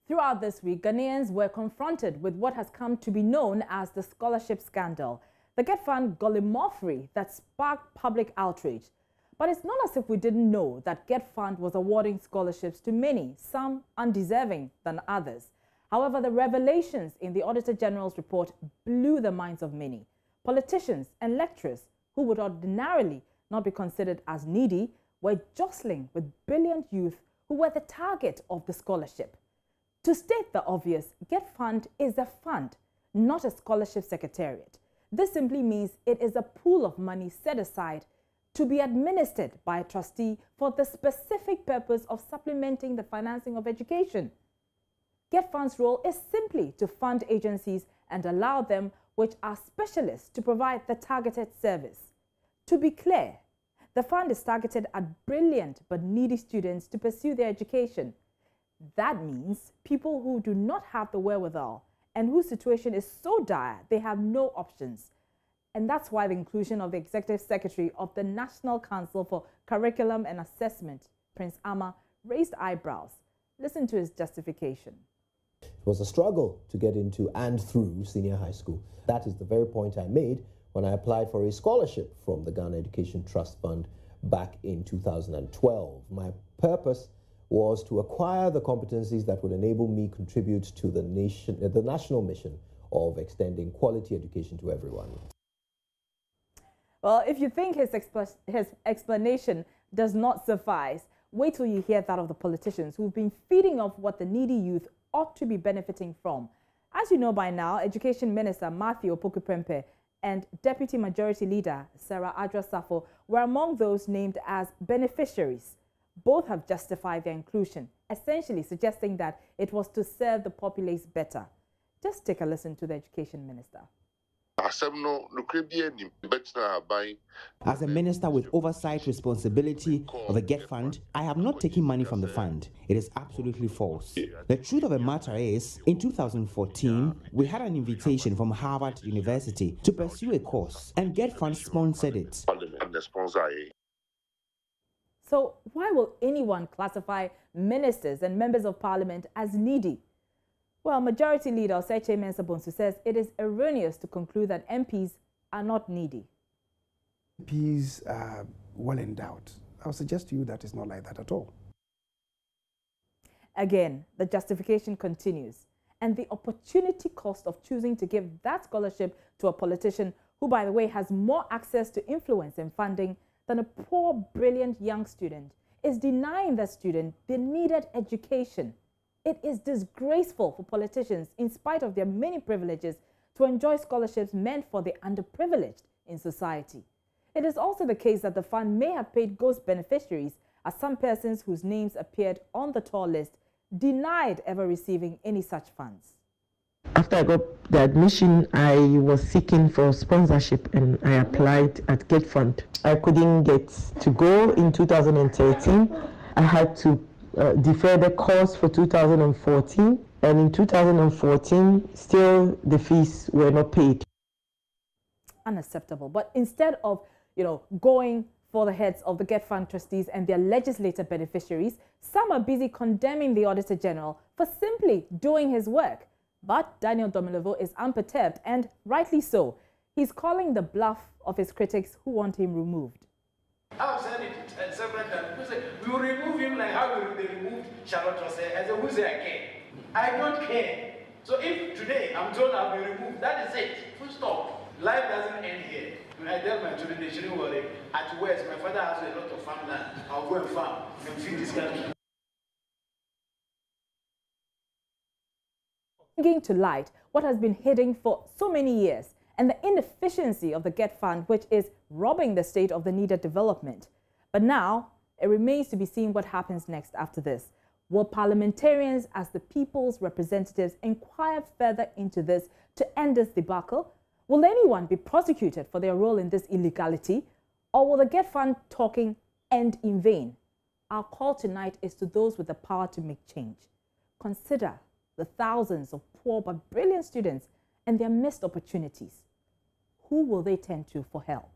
Throughout this week, Ghanaians were confronted with what has come to be known as the scholarship scandal, the Getfund gallimaufry that sparked public outrage. But it's not as if we didn't know that Getfund was awarding scholarships to many, some undeserving than others. However, the revelations in the Auditor General's report blew the minds of many. Politicians and lecturers who would ordinarily not be considered as needy were jostling with brilliant youth who were the target of the scholarship. To state the obvious, Getfund is a fund, not a scholarship secretariat. This simply means it is a pool of money set aside to be administered by a trustee for the specific purpose of supplementing the financing of education. Getfund's role is simply to fund agencies and allow them, which are specialists, to provide the targeted service. To be clear, the fund is targeted at brilliant but needy students to pursue their education. That means people who do not have the wherewithal and whose situation is so dire they have no options. And that's why the inclusion of the Executive Secretary of the National Council for Curriculum and Assessment, Prince Ama, raised eyebrows. Listen to his justification. It was a struggle to get into and through senior high school. That is the very point I made when I applied for a scholarship from the Ghana Education Trust Fund back in 2012. My purpose was to acquire the competencies that would enable me contribute to the national mission of extending quality education to everyone. Well, if you think his explanation does not suffice, wait till you hear that of the politicians who've been feeding off what the needy youth ought to be benefiting from. As you know by now, Education Minister Matthew Opoku-Prempeh and Deputy Majority Leader Sarah Adra-Safo were among those named as beneficiaries. Both have justified their inclusion, essentially suggesting that it was to serve the populace better. Just take a listen to the Education Minister. As a minister with oversight responsibility of the Getfund, I have not taken money from the fund. It is absolutely false. The truth of the matter is, in 2014, we had an invitation from Harvard University to pursue a course, and Getfund sponsored it. So why will anyone classify ministers and members of parliament as needy? Well, Majority Leader Oseche Mensah-Bonsu says it is erroneous to conclude that MPs are not needy. MPs are well endowed. I'll suggest to you that it's not like that at all. Again, the justification continues, and the opportunity cost of choosing to give that scholarship to a politician who, by the way, has more access to influence and funding than a poor, brilliant young student is denying the student the needed education. It is disgraceful for politicians, in spite of their many privileges, to enjoy scholarships meant for the underprivileged in society. It is also the case that the fund may have paid ghost beneficiaries, as some persons whose names appeared on the toll list denied ever receiving any such funds. After I got the admission, I was seeking for sponsorship and I applied at Getfund. I couldn't get to go in 2013. I had to defer the course for 2014, and in 2014, still the fees were not paid. Unacceptable. But instead of, going for the heads of the Getfund trustees and their legislative beneficiaries, some are busy condemning the Auditor General for simply doing his work. But Daniel Domilevo is unperturbed, and rightly so. He's calling the bluff of his critics who want him removed. I've said it several times. We will remove him like how they removed Charlotte Rosse as a who's I care. I don't care. So if today I'm told I'll be removed, that is it. Full stop. Life doesn't end here. When I tell my children they shouldn't worry. At West, my father has a lot of farmland. I'll go and farm and feed this country. Bringing to light what has been hidden for so many years, and the inefficiency of the Getfund, which is robbing the state of the needed development. But now, it remains to be seen what happens next after this. Will parliamentarians, as the people's representatives, inquire further into this to end this debacle? Will anyone be prosecuted for their role in this illegality? Or will the Getfund talking end in vain? Our call tonight is to those with the power to make change. Consider the thousands of poor but brilliant students and their missed opportunities. Who will they turn to for help?